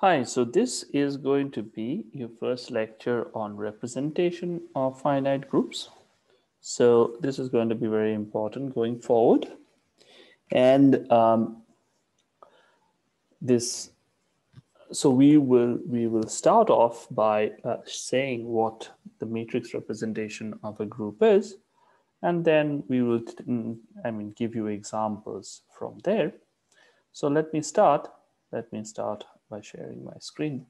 Hi, so this is going to be your first lecture on representation of finite groups. So this is going to be very important going forward. And so we will start off by saying what the matrix representation of a group is, and then we will give you examples from there. So let me start by sharing my screen.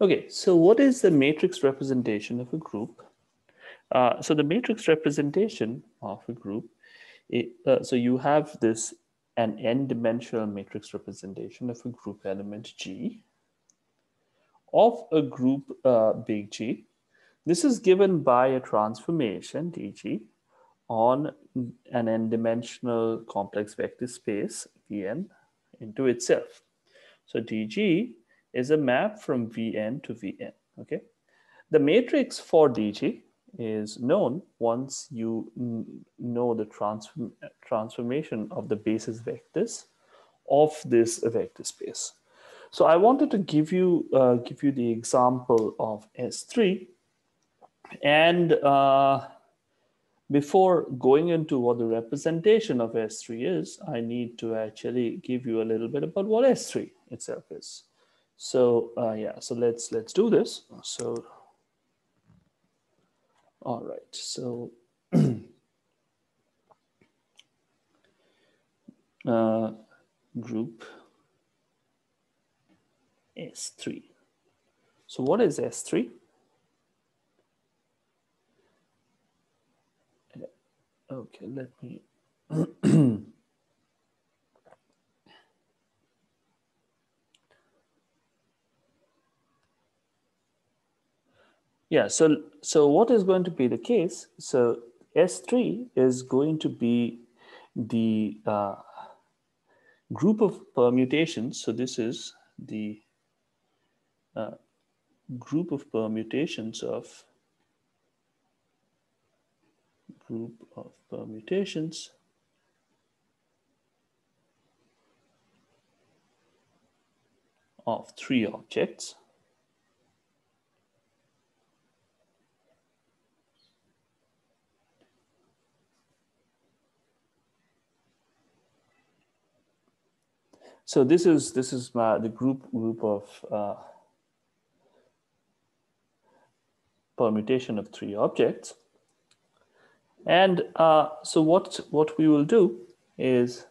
Okay, so what is the matrix representation of a group? So the matrix representation of a group, so you have an n-dimensional matrix representation of a group element G of a group big G. This is given by a transformation dG on an n-dimensional complex vector space Vn into itself. So dG is a map from Vn to Vn, okay? The matrix for dG is known once you know the transformation of the basis vectors of this vector space. So I wanted to give you the example of S3, and before going into what the representation of S3 is, I need to actually give you a little bit about what S3 itself is. So so let's do this. So all right, so group S3. So what is S3? Okay, let me yeah, so what is going to be the case? So S3 is going to be the group of permutations. So this is the group of permutations of of three objects. So this is the group of permutation of three objects, and so what we will do is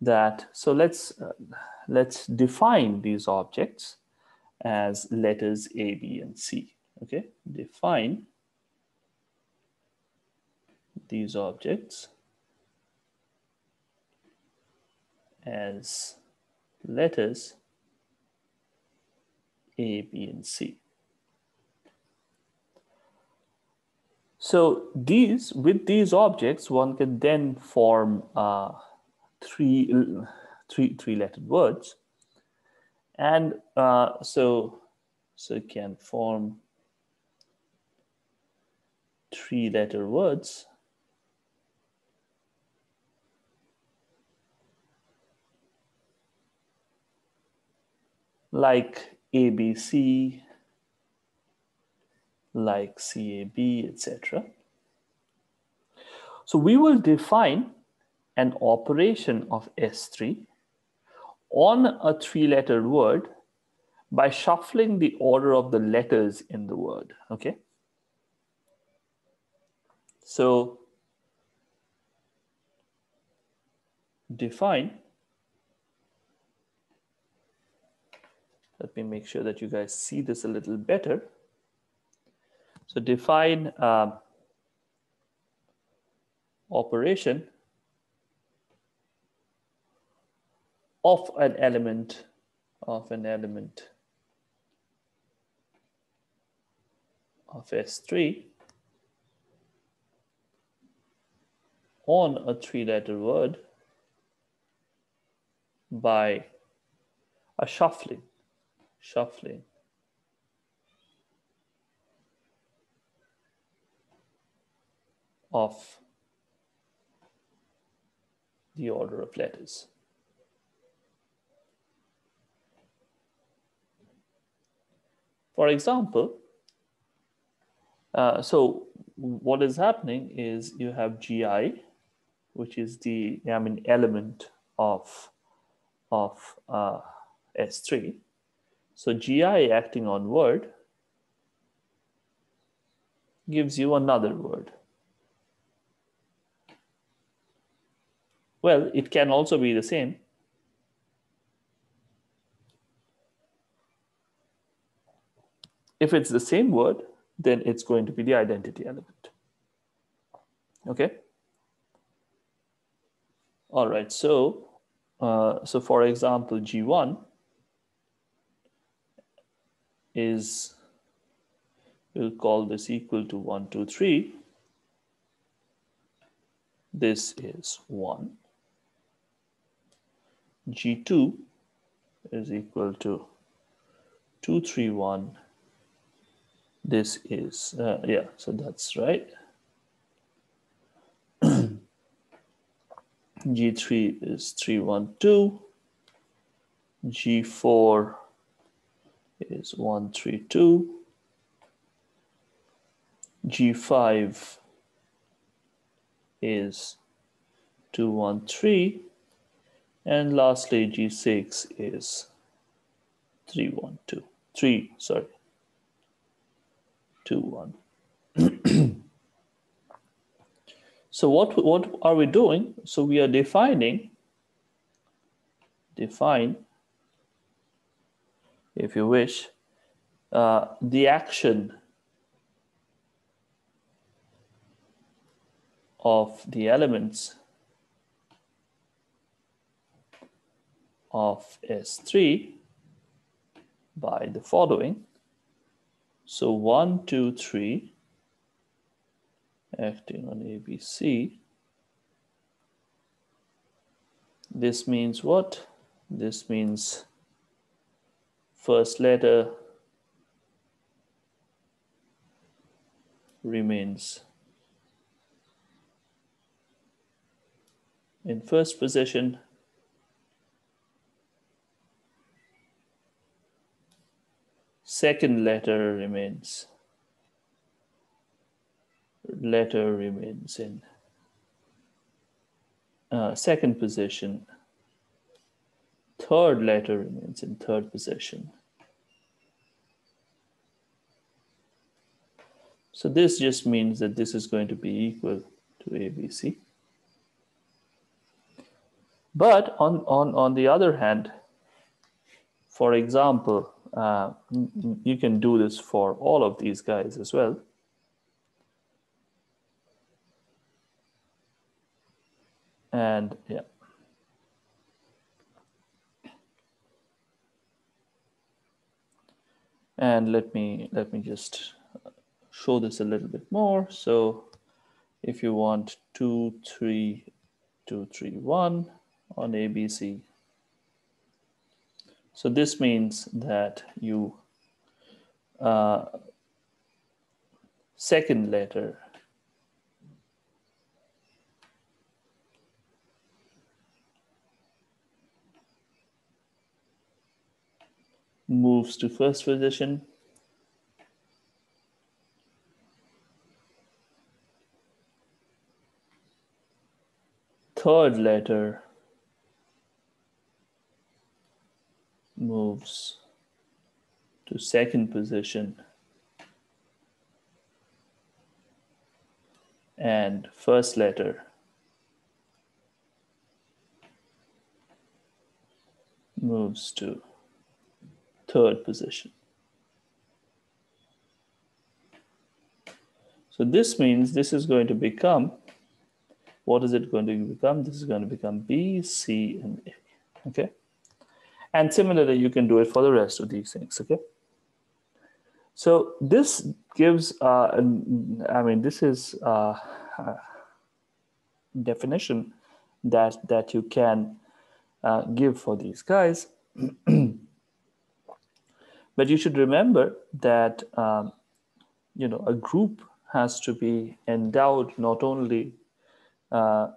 that, so let's define these objects as letters A, B, and C. Okay, define these objects as letters A, B, and C. So with these objects, one can then form three-lettered words, and so it can form three-letter words like ABC, like CAB, etc. So we will define an operation of S3 on a three-lettered word by shuffling the order of the letters in the word, okay? So define, let me make sure that you guys see this a little better. So define operation of an element of S3 on a three-letter word by a shuffling of the order of letters. For example, so what is happening is you have GI, which is the element of S3. So GI acting on word gives you another word. Well, it can also be the same. If it's the same word, then it's going to be the identity element. Okay. All right. So, so for example, G1 is, we'll call this equal to 1, 2, 3. This is 1. G2 is equal to 2, 3, 1. This is, yeah, so that's right. G3 is 3, 1, 2. G4 is 1, 3, 2. G5 is 2, 1, 3. And lastly, G6 is 3, 1, 2. 3, sorry. 2, 1. So what are we doing? So we are define, if you wish, the action of the elements of S3 by the following. So 1, 2, 3 acting on ABC. This means what? This means first letter remains in first position. Second letter remains in second position. Third letter remains in third position. So this just means that this is going to be equal to ABC. But on the other hand, for example, you can do this for all of these guys as well. And yeah. And let me just show this a little bit more. So if you want 2, 3, 2, 3, 1 on ABC. So this means that you second letter moves to first position. Third letter moves to second position. And first letter moves to third position. So this means this is going to become, what is it going to become? This is going to become B, C, and A, okay? And similarly, you can do it for the rest of these things, okay? So this gives, this is a definition that you can give for these guys. But you should remember that, a group has to be endowed not only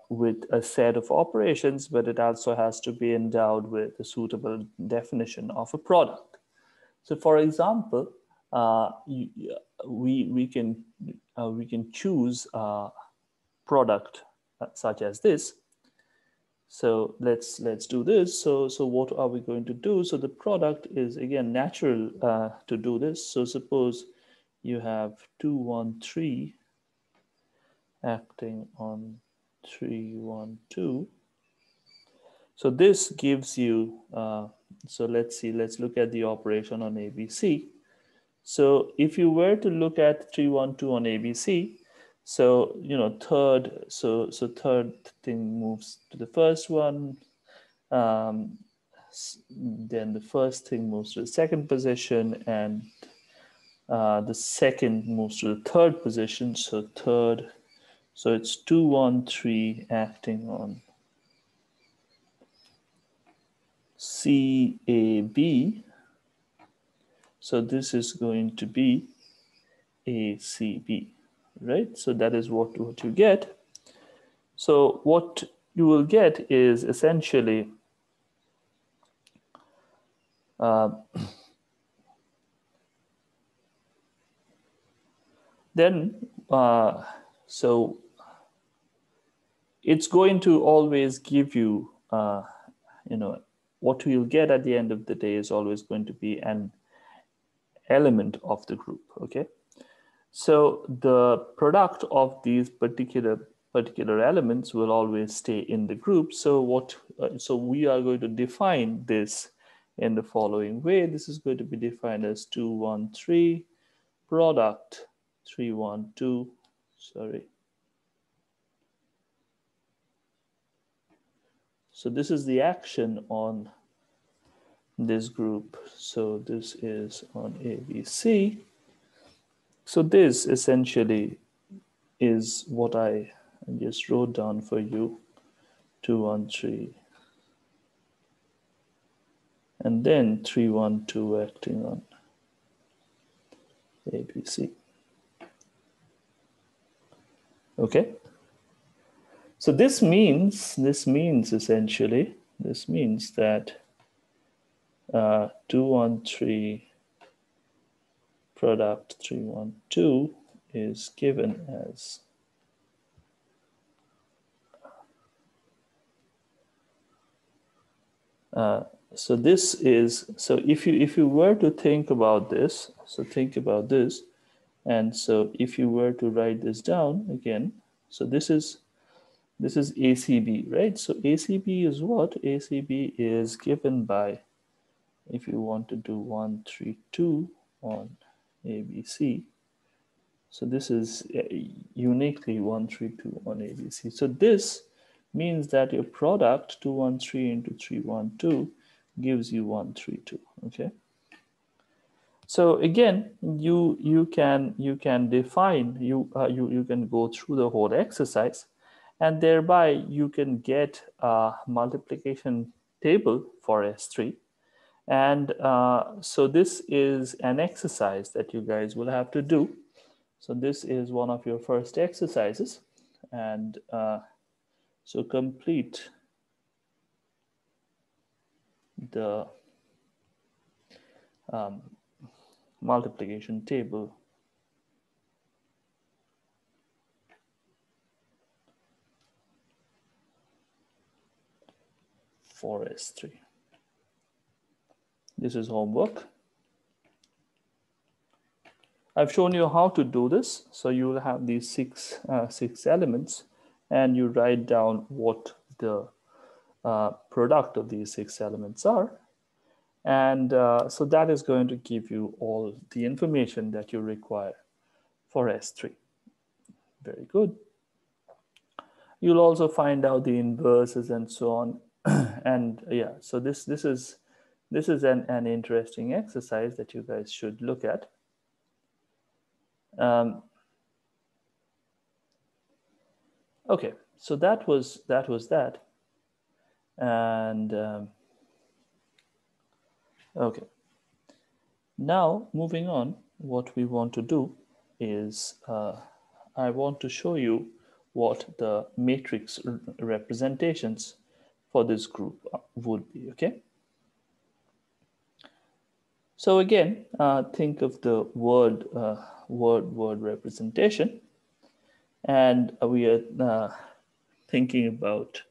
with a set of operations, but it also has to be endowed with a suitable definition of a product. So, for example, we can choose a product such as this. So let's do this. So what are we going to do? So the product is again natural to do this. So suppose you have 2, 1, 3 acting on 3, 1, 2. So this gives you. So let's look at the operation on ABC. So if you were to look at 3, 1, 2 on ABC, so third, so third thing moves to the first one. Then the first thing moves to the second position, and the second moves to the third position. So third, so it's 2, 1, 3 acting on CAB. So this is going to be ACB, right? So that is what you get. So what you will get is essentially so it's going to always give you, what you'll get at the end of the day is always going to be an element of the group, okay? So the product of these particular elements will always stay in the group. So so we are going to define this in the following way. This is going to be defined as 2, 1, 3 product 3, 1, 2. Sorry. So this is the action on this group. So this is on ABC. So this essentially is what I just wrote down for you, 2, 1, 3. And then 3, 1, 2 acting on ABC. Okay. So this means essentially, this means that 2, 1, 3 product 3, 1, 2 is given as so this is, so if you were to think about this, so think about this, and so if you were to write this down again, so this is ACB, right? So ACB is what? ACB is given by, if you want to do 1, 3, 2 on ABC, so this is uniquely 1, 3, 2 on ABC. So this means that your product 2, 1, 3 into 3, 1, 2 gives you 1, 3, 2. Okay. So again, you can define, you can go through the whole exercise, and thereby you can get a multiplication table for S3. And so this is an exercise that you guys will have to do. So this is one of your first exercises, and so complete the multiplication table for S3. This is homework. I've shown you how to do this. So you will have these six elements, and you write down what the product of these 6 elements are. And so that is going to give you all the information that you require for S3. Very good. You'll also find out the inverses and so on. And yeah, so this is an interesting exercise that you guys should look at. Okay, so that was that. And okay, now moving on, what we want to do is I want to show you what the matrix representations for this group would be, okay? So again, think of the word representation, and we are thinking about.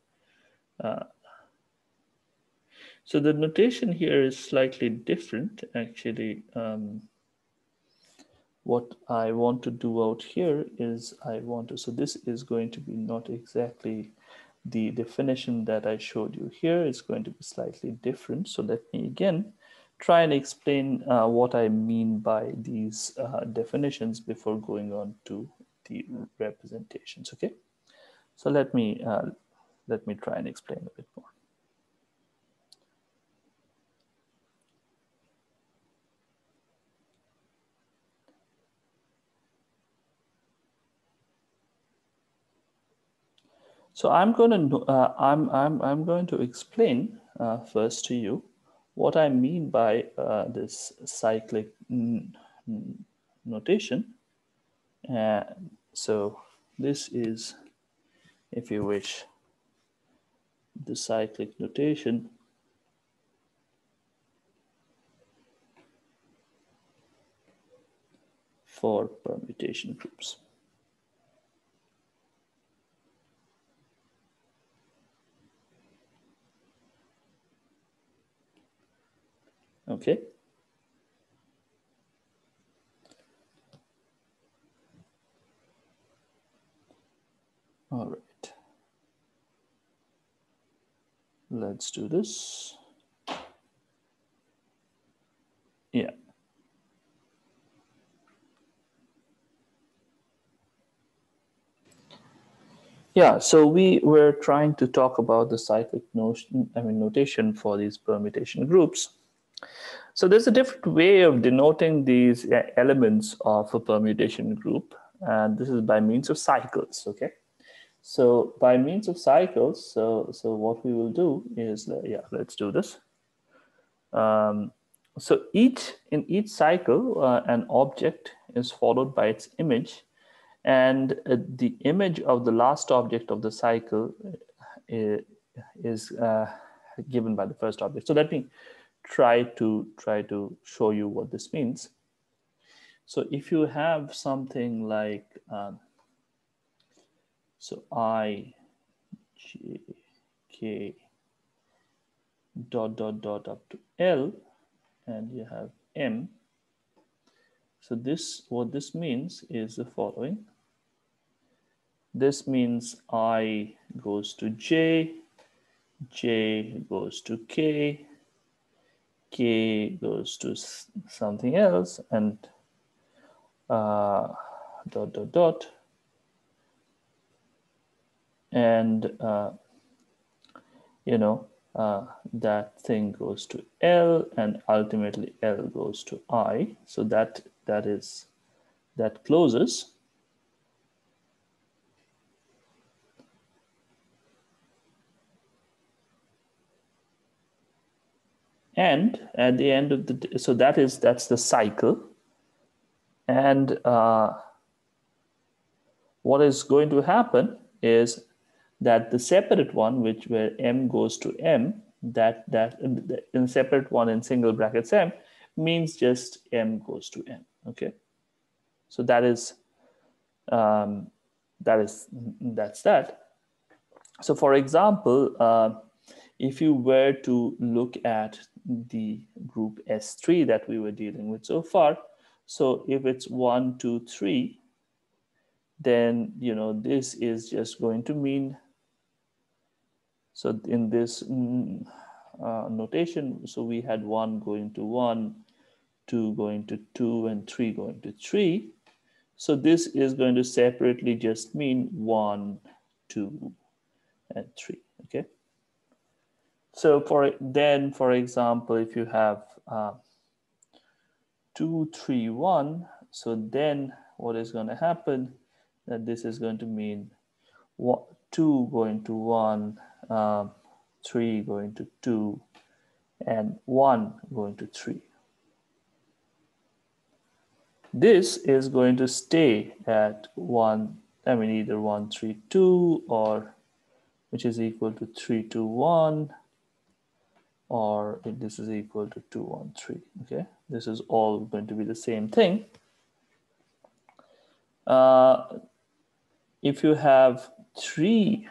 So the notation here is slightly different, actually. What I want to do out here is so this is going to be not exactly the definition that I showed you here. It's going to be slightly different. So let me again try and explain what I mean by these definitions before going on to the representations, okay? So let me try and explain a bit more. So I'm going to I'm going to explain first to you what I mean by this cyclic notation. So this is, if you wish, the cyclic notation for permutation groups. Okay. All right. Let's do this. Yeah. Yeah, so we were trying to talk about the cyclic notation for these permutation groups. So there's a different way of denoting these elements of a permutation group, and this is by means of cycles, okay? So by means of cycles, so what we will do is, let's do this. So in each cycle, an object is followed by its image, and the image of the last object of the cycle is given by the first object. So let me try to show you what this means. So if you have something like so I, J, K, dot up to L, and you have M. So what this means is the following. This means I goes to J, J goes to K, K goes to something else, and dot, and that thing goes to L, and ultimately L goes to I. So that closes. And at the end of the, so that's the cycle. And what is going to happen is that the separate one, where M goes to M, that in separate one in single brackets M means just M goes to M. Okay, so that's that. So for example, if you were to look at the group S3 that we were dealing with so far, so if it's 1, 2, 3, then this is just going to mean, so in this notation, so we had 1 going to 1, 2 going to 2, and 3 going to 3. So this is going to separately just mean 1, 2, and 3. Okay. So for example, if you have 2, 3, 1, so then what is going to happen? That this is going to mean 2 going to 1, 3 going to 2, and 1 going to 3. this is going to stay at 1, I mean either 1, 3, 2, or which is equal to 3, 2, 1, or if this is equal to 2, 1, 3. Okay, this is all going to be the same thing. If you have 3,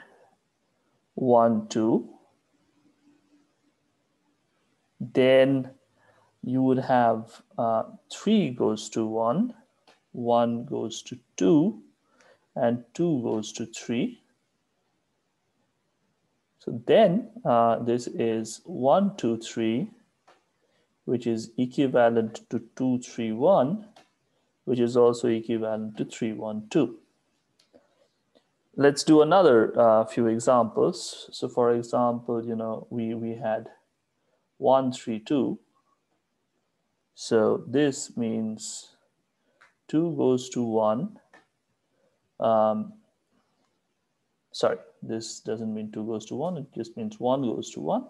1, 2, then you would have 3 goes to 1, 1 goes to 2, and 2 goes to 3. So then this is 1, 2, 3, which is equivalent to 2, 3, 1, which is also equivalent to 3, 1, 2. Let's do another few examples. So for example, we had 1, 3, 2. So this means 2 goes to 1. Sorry, this doesn't mean 2 goes to 1. It just means 1 goes to 1.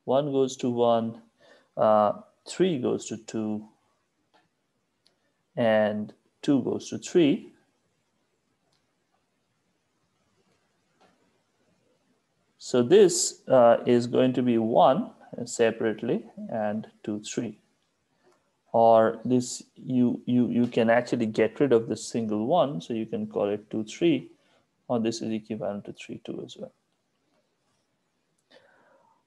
1 goes to 1. 3 goes to 2. And 2 goes to 3. So this is going to be 1 separately and 2, 3. Or this, you can actually get rid of the single 1, so you can call it 2, 3, or this is equivalent to 3, 2 as well.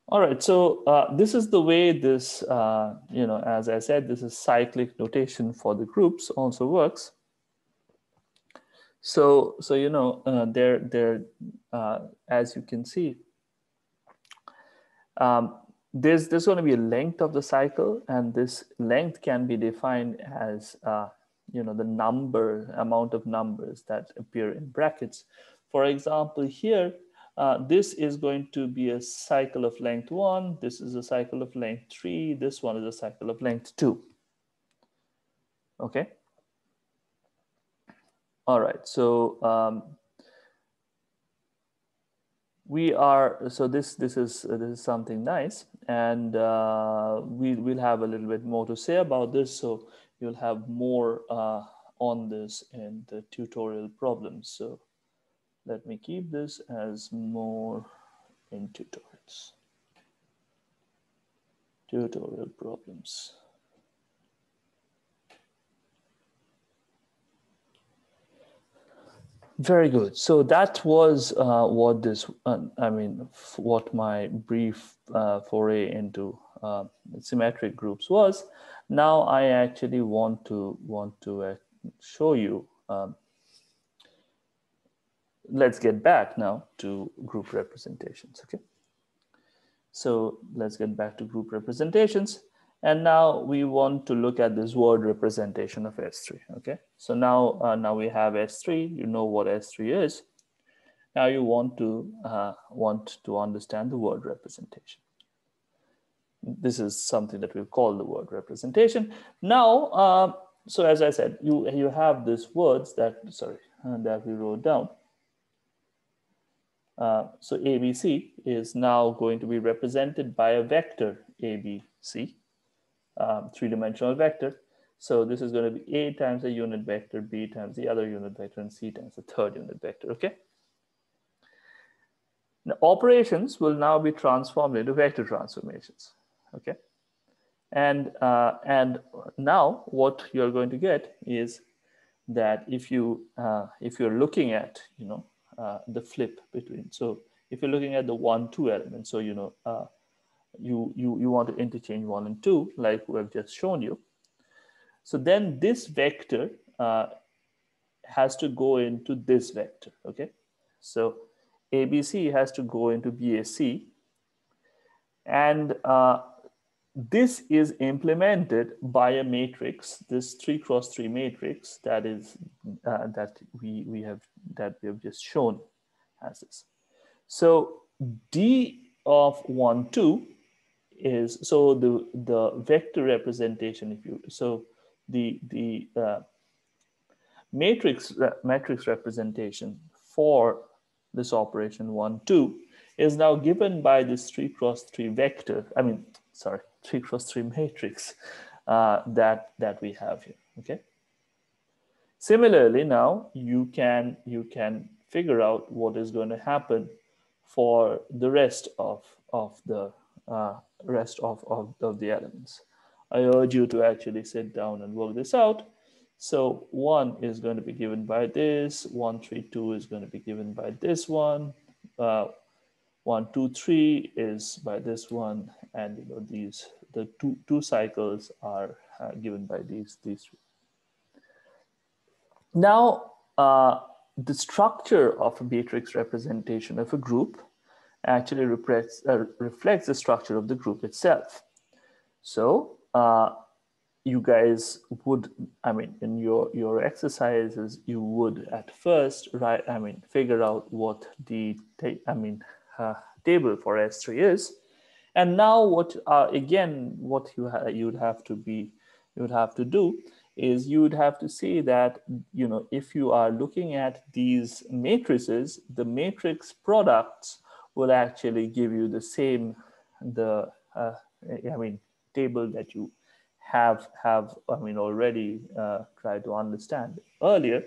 All right, so this is the way this, as I said, this is cyclic notation for the groups also works. So as you can see, there's going to be a length of the cycle, and this length can be defined as the amount of numbers that appear in brackets. For example, here this is going to be a cycle of length 1. This is a cycle of length 3. This one is a cycle of length 2. Okay. All right. So this is something nice, and we'll have a little bit more to say about this. So you'll have more on this in the tutorial problems. So let me keep this as more in tutorials. Tutorial problems. Very good. So that was what my brief foray into symmetric groups was. Now I actually want to show you. Let's get back now to group representations. Okay. So let's get back to group representations. And now we want to look at this word representation of S3. Okay, so now we have S3. You know what S3 is. Now you want to understand the word representation. This is something that we'll call the word representation. Now, so as I said, you have these words that we wrote down. So ABC is now going to be represented by a vector ABC. Three-dimensional vector. So this is going to be A times a unit vector, B times the other unit vector, and C times the third unit vector. Okay. Now operations will now be transformed into vector transformations. Okay. And now what you're going to get is that if you're looking at the flip between, so if you're looking at the 1, 2 element, so you want to interchange 1 and 2 like we have just shown you. So then this vector has to go into this vector. Okay, so ABC has to go into BAC, and this is implemented by a matrix, this 3x3 matrix that we have just shown as this. So D of 1, 2 is, so the vector representation, the matrix representation for this operation 1, 2 is now given by this 3x3 vector. 3x3 matrix that we have here. Okay, Similarly, now you can figure out what is going to happen for the rest of the the elements. I urge you to actually sit down and work this out. So 1 is going to be given by this, 1, 3, 2 is going to be given by this one, 1, 2, 3 is by this one, and these the two cycles are given by these three. Now, the structure of a matrix representation of a group actually reflects the structure of the group itself. So you guys would, in your exercises, you would at first figure out what the table for S3 is, and now what you would have to do is you would have to see that if you are looking at these matrices, the matrix products will actually give you the same table that you have already tried to understand earlier.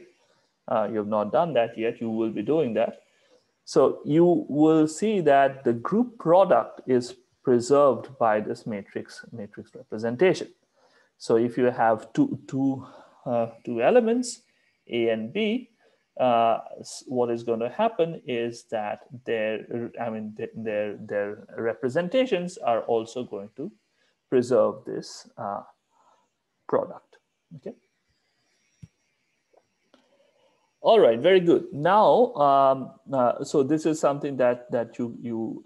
You have not done that yet. You will be doing that. So you will see that the group product is preserved by this matrix representation. So if you have two elements, A and B, what is going to happen is that their representations are also going to preserve this product. Okay. All right, very good. Now, so this is something that you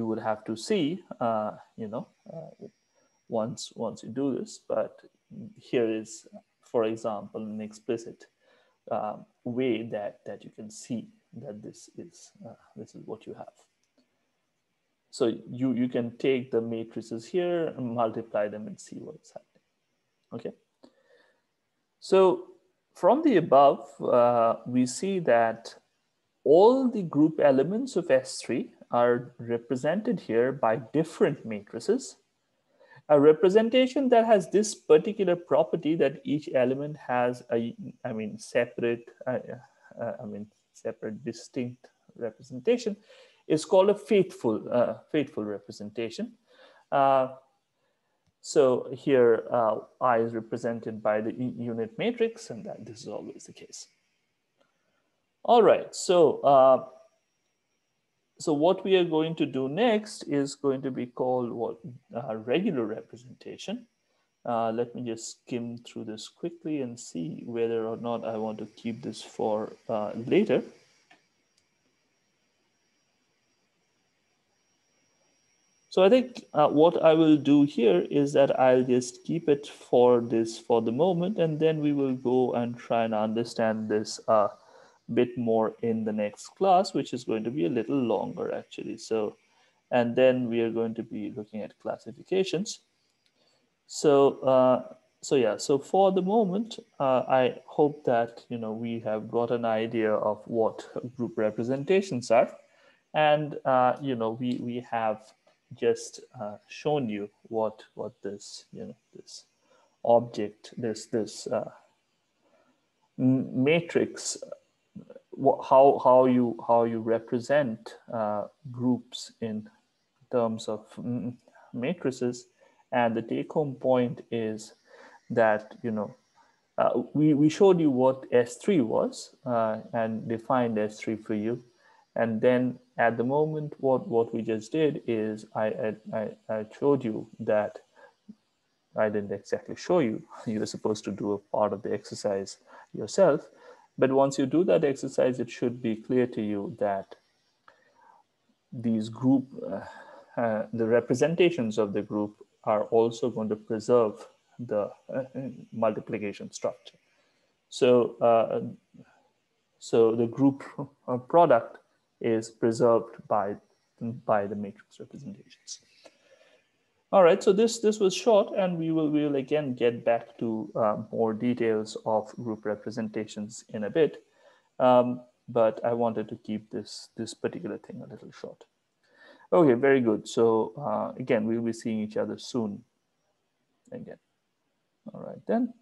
would have to see, once you do this. But here is, for example, an explicit way that you can see that this is what you have. So you can take the matrices here and multiply them and see what is happening. Okay. So from the above, we see that all the group elements of S3 are represented here by different matrices. A representation that has this particular property that each element has separate distinct representation is called a faithful representation. So here I is represented by the unit matrix, and that this is always the case. All right, so so what we are going to do next is going to be called regular representation. Let me just skim through this quickly and see whether or not I want to keep this for later. So I think what I will do here is that I'll just keep it for the moment, and then we will go and try and understand this bit more in the next class, which is going to be a little longer actually. So, and then we are going to be looking at classifications. So, so for the moment, I hope that we have got an idea of what group representations are, and we have just shown you what this this object, this matrix, how you represent groups in terms of matrices. And the take-home point is that we showed you what S3 was and defined S3 for you. And then at the moment, what we just did is I showed you that I didn't exactly show you. You were supposed to do a part of the exercise yourself. But once you do that exercise, it should be clear to you that these group, the representations of the group are also going to preserve the multiplication structure. So, so the group product is preserved by the matrix representations. All right, so this was short, and we will again get back to more details of group representations in a bit. But I wanted to keep this particular thing a little short. Okay, very good. So again, we'll be seeing each other soon again. All right then.